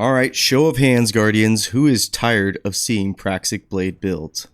Alright, show of hands, Guardians. Who is tired of seeing Praxic Blade builds?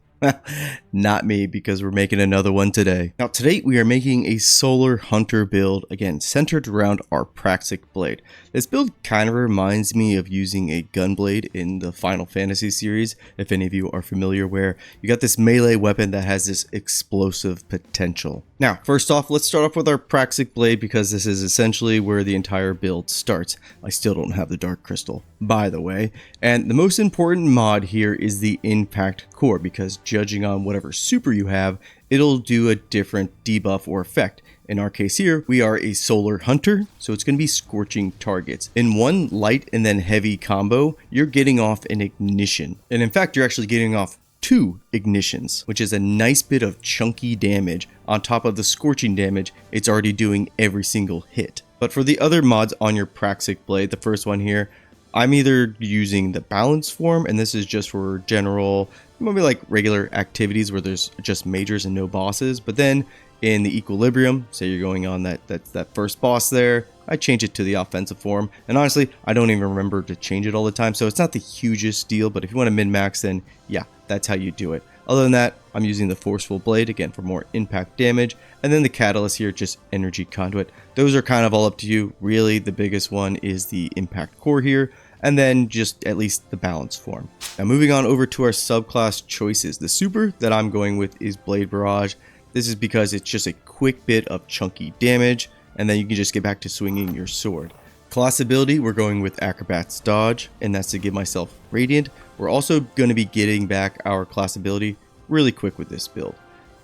Not me, because we're making another one today. Now, today we are making a Solar Hunter build, again, centered around our Praxic Blade. This build kind of reminds me of using a Gunblade in the Final Fantasy series, if any of you are familiar, where you got this melee weapon that has this explosive potential. Now, first off, let's start off with our Praxic Blade, because this is essentially where the entire build starts. I still don't have the Dark Crystal, by the way. And the most important mod here is the Impact Core, because judging on whatever super you have, it'll do a different debuff or effect. In our case here, we are a Solar Hunter, so it's going to be scorching targets. In one light and then heavy combo, you're getting off an ignition. And in fact, you're actually getting off 2 ignitions, which is a nice bit of chunky damage on top of the scorching damage it's already doing every single hit. But for the other mods on your Praxic Blade, the first one here, I'm either using the balance form, and this is just for general, maybe like regular activities where there's just majors and no bosses. But then in the equilibrium, say you're going on that first boss there, I change it to the offensive form. And honestly, I don't even remember to change it all the time, so it's not the hugest deal. But if you want to min-max, then yeah, that's how you do it. Other than that, I'm using the Forceful Blade, again, for more impact damage. And then the Catalyst here, just Energy Conduit. Those are kind of all up to you. Really, the biggest one is the Impact Core here, and then just at least the balance form. Now moving on over to our subclass choices. The super that I'm going with is Blade Barrage. This is because it's just a quick bit of chunky damage, and then you can just get back to swinging your sword. Class ability, we're going with Acrobat's Dodge, and that's to give myself Radiant. We're also going to be getting back our class ability really quick with this build.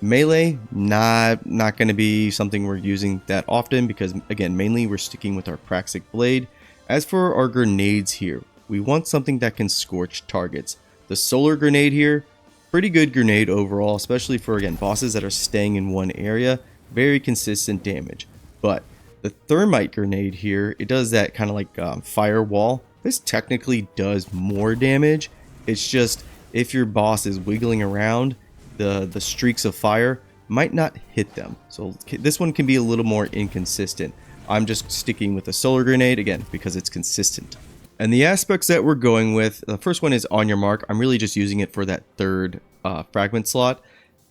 Melee, not going to be something we're using that often, because again, mainly we're sticking with our Praxic Blade. As for our grenades here, we want something that can scorch targets. The Solar Grenade here, pretty good grenade overall, especially for, again, bosses that are staying in one area. Very consistent damage. But the Thermite Grenade here, it does that kind of like firewall. This technically does more damage. It's just if your boss is wiggling around, the streaks of fire might not hit them. So this one can be a little more inconsistent. I'm just sticking with the Solar Grenade, again, because it's consistent. And the aspects that we're going with, the first one is On Your Mark. I'm really just using it for that third fragment slot.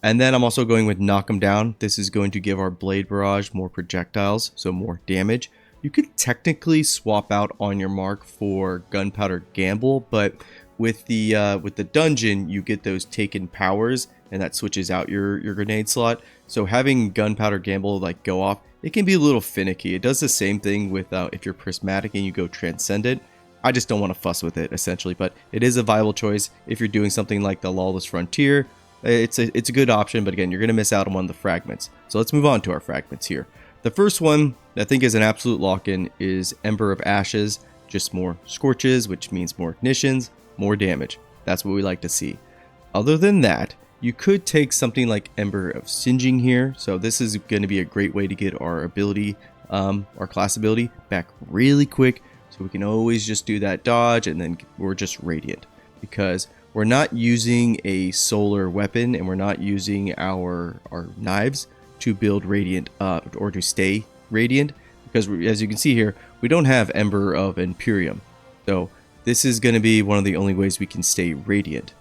And then I'm also going with Knock 'em Down. This is going to give our Blade Barrage more projectiles, so more damage. You could technically swap out On Your Mark for Gunpowder Gamble, but with the dungeon, you get those taken powers, and that switches out your grenade slot. So having Gunpowder Gamble like go off, it can be a little finicky. It does the same thing with if you're Prismatic and you go Transcendent. I just don't want to fuss with it, essentially, but it is a viable choice if you're doing something like the Lawless Frontier. It's a good option, but again, you're going to miss out on one of the fragments. So let's move on to our fragments here. The first one I think is an absolute lock-in is Ember of Ashes. Just more scorches, which means more ignitions, more damage. That's what we like to see. Other than that, you could take something like Ember of Singeing here. So this is going to be a great way to get our ability, our class ability back really quick. So we can always just do that dodge, and then we're just Radiant. Because we're not using a solar weapon, and we're not using our knives to build Radiant or to stay Radiant. Because as you can see here, we don't have Ember of Imperium. So this is going to be one of the only ways we can stay Radiant.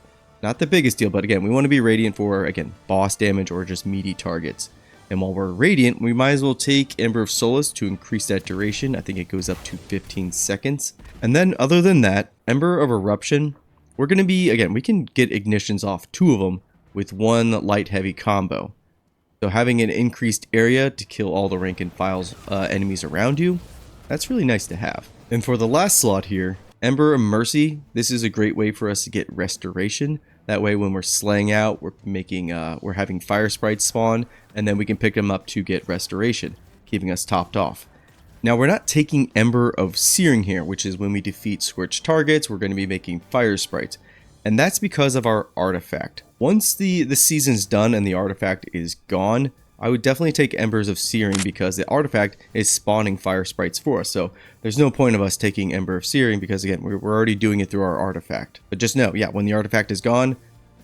Not the biggest deal, but again, we want to be Radiant for, again, boss damage or just meaty targets. And while we're Radiant, we might as well take Ember of Solace to increase that duration. I think it goes up to 15 seconds. And then other than that, Ember of Eruption, we're going to be, again, we can get ignitions off 2 of them with 1 light heavy combo. So having an increased area to kill all the rank and files enemies around you, that's really nice to have. And for the last slot here, Ember of Mercy, this is a great way for us to get restoration. That way when we're slaying out, we're having fire sprites spawn, and then we can pick them up to get restoration, keeping us topped off. Now we're not taking Ember of Searing here, which is when we defeat scorched targets, we're going to be making fire sprites. And that's because of our artifact. Once the season's done and the artifact is gone, I would definitely take Embers of Searing, because the artifact is spawning fire sprites for us. So there's no point of us taking Ember of Searing, because again, we're already doing it through our artifact. But just know, yeah, when the artifact is gone,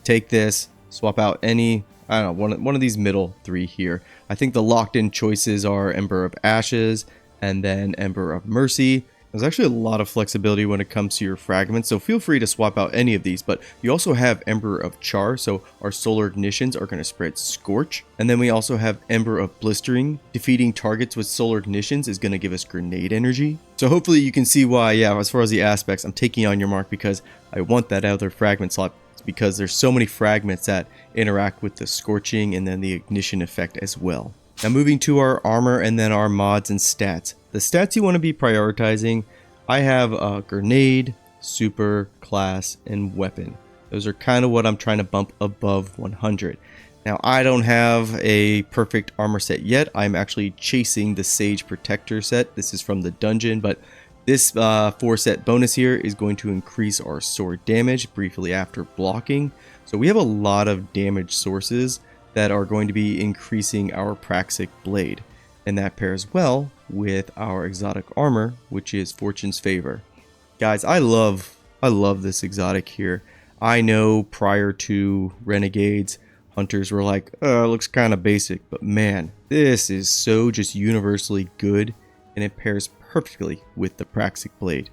take this, swap out any, I don't know, one of these middle 3 here. I think the locked in choices are Ember of Ashes and then Ember of Mercy. There's actually a lot of flexibility when it comes to your fragments, so feel free to swap out any of these, but you also have Ember of Char, so our solar ignitions are going to spread Scorch. And then we also have Ember of Blistering. Defeating targets with solar ignitions is going to give us grenade energy. So hopefully you can see why, yeah, as far as the aspects, I'm taking on your mark because I want that other fragment slot, because there's so many fragments that interact with the Scorching and then the ignition effect as well. Now moving to our armor and then our mods and stats. The stats you want to be prioritizing, I have a grenade, super, class, and weapon. Those are kind of what I'm trying to bump above 100. Now I don't have a perfect armor set yet. I'm actually chasing the Sage Protector set. This is from the dungeon, but this 4-set bonus here is going to increase our sword damage briefly after blocking. So we have a lot of damage sources that are going to be increasing our Praxic Blade. And that pairs well with our exotic armor, which is Fortune's Favor. Guys, I love this exotic here. I know prior to Renegades, hunters were like, oh, it looks kind of basic. But man, this is so just universally good. And it pairs perfectly with the Praxic Blade.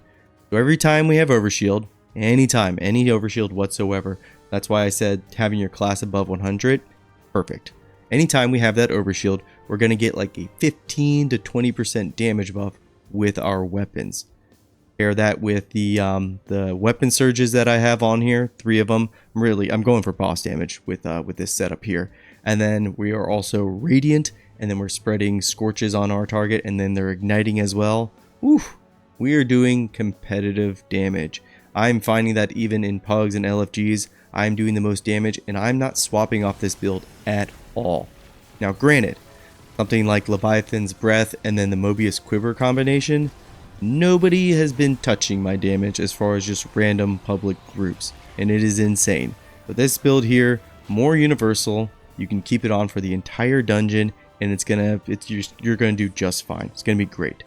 So every time we have Overshield, anytime, any Overshield whatsoever, that's why I said having your class above 100, perfect. Anytime we have that Overshield, we're going to get like a 15 to 20% damage buff with our weapons. Pair that with the weapon surges that I have on here, 3 of them. I'm going for boss damage with this setup here. And then we are also Radiant, and then we're spreading Scorches on our target, and then they're igniting as well. Oof, we are doing competitive damage. I'm finding that even in Pugs and LFGs, I'm doing the most damage, and I'm not swapping off this build at all. Now granted, something like Leviathan's Breath and then the Mobius Quiver combination, nobody has been touching my damage as far as just random public groups, and it is insane. But this build here, more universal, you can keep it on for the entire dungeon, and you're gonna do just fine. It's gonna be great.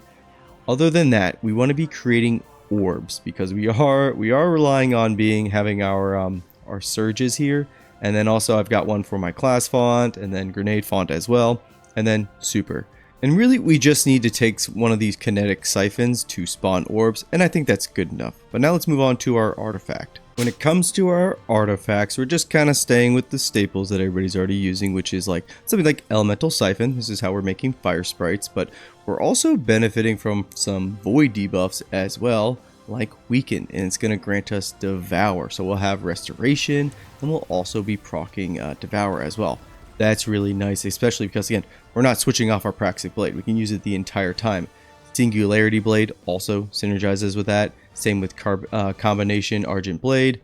Other than that, we want to be creating orbs because we are relying on having our surges here, and then also I've got one for my class font and then grenade font as well, and then super. And really we just need to take one of these kinetic siphons to spawn orbs, and I think that's good enough. But now let's move on to our artifact. When it comes to our artifacts, we're just kind of staying with the staples that everybody's already using, which is like something like Elemental Siphon. This is how we're making fire sprites, but we're also benefiting from some void debuffs as well, like Weaken, and it's going to grant us Devour. So we'll have Restoration, and we'll also be proccing Devour as well. That's really nice, especially because, again, we're not switching off our Praxic Blade. We can use it the entire time. Singularity Blade also synergizes with that. Same with Combination Argent Blade.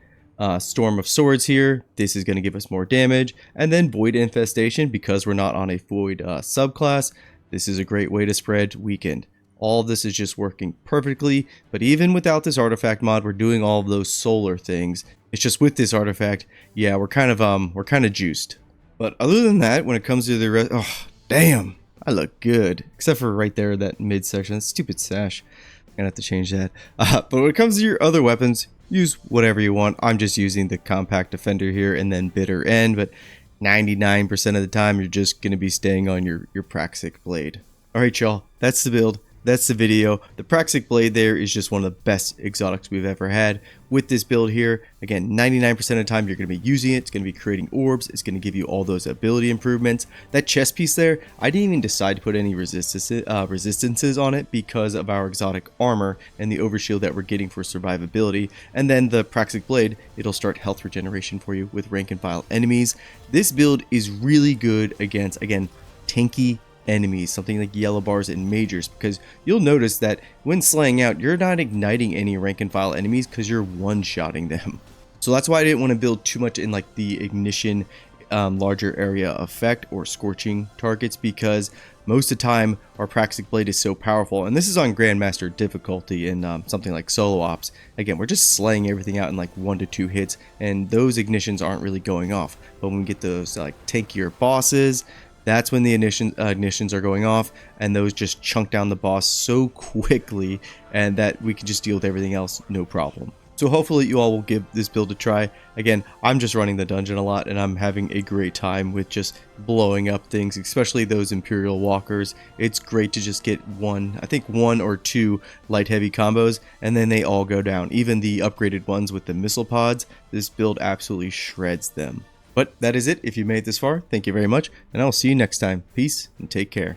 Storm of Swords here. This is going to give us more damage. And then Void Infestation, because we're not on a Void subclass. This is a great way to spread Weakened. All of this is just working perfectly, but even without this artifact mod, we're doing all of those solar things. It's just with this artifact, yeah, we're kind of juiced. But other than that, when it comes to the rest, oh damn, I look good, except for right there, that mid section, that stupid sash. I'm gonna have to change that. But when it comes to your other weapons, use whatever you want. I'm just using the Compact Defender here and then Bitter End, but 99% of the time, you're just gonna be staying on your Praxic Blade. All right, y'all, that's the build. That's the video. The Praxic Blade there is just one of the best exotics we've ever had. With this build here, again, 99% of the time you're going to be using it. It's going to be creating orbs. It's going to give you all those ability improvements. That chest piece there, I didn't even decide to put any resistances on it because of our exotic armor and the overshield that we're getting for survivability. And then the Praxic Blade, it'll start health regeneration for you with rank and file enemies. This build is really good against, again, tanky enemies, something like yellow bars and majors, because you'll notice that when slaying out, you're not igniting any rank and file enemies because you're one-shotting them. So that's why I didn't want to build too much in like the ignition larger area effect or scorching targets, because most of the time our Praxic Blade is so powerful, and this is on Grandmaster difficulty in something like solo ops. Again, we're just slaying everything out in like 1 to 2 hits, and those ignitions aren't really going off. But when we get those like tankier bosses, that's when the ignitions are going off, and those just chunk down the boss so quickly, and that we can just deal with everything else no problem. So hopefully you all will give this build a try. Again, I'm just running the dungeon a lot and I'm having a great time with just blowing up things, especially those Imperial Walkers. It's great to just get I think one or two light heavy combos, and then they all go down. Even the upgraded ones with the missile pods, this build absolutely shreds them. But that is it. If you made it this far, thank you very much, and I'll see you next time. Peace and take care.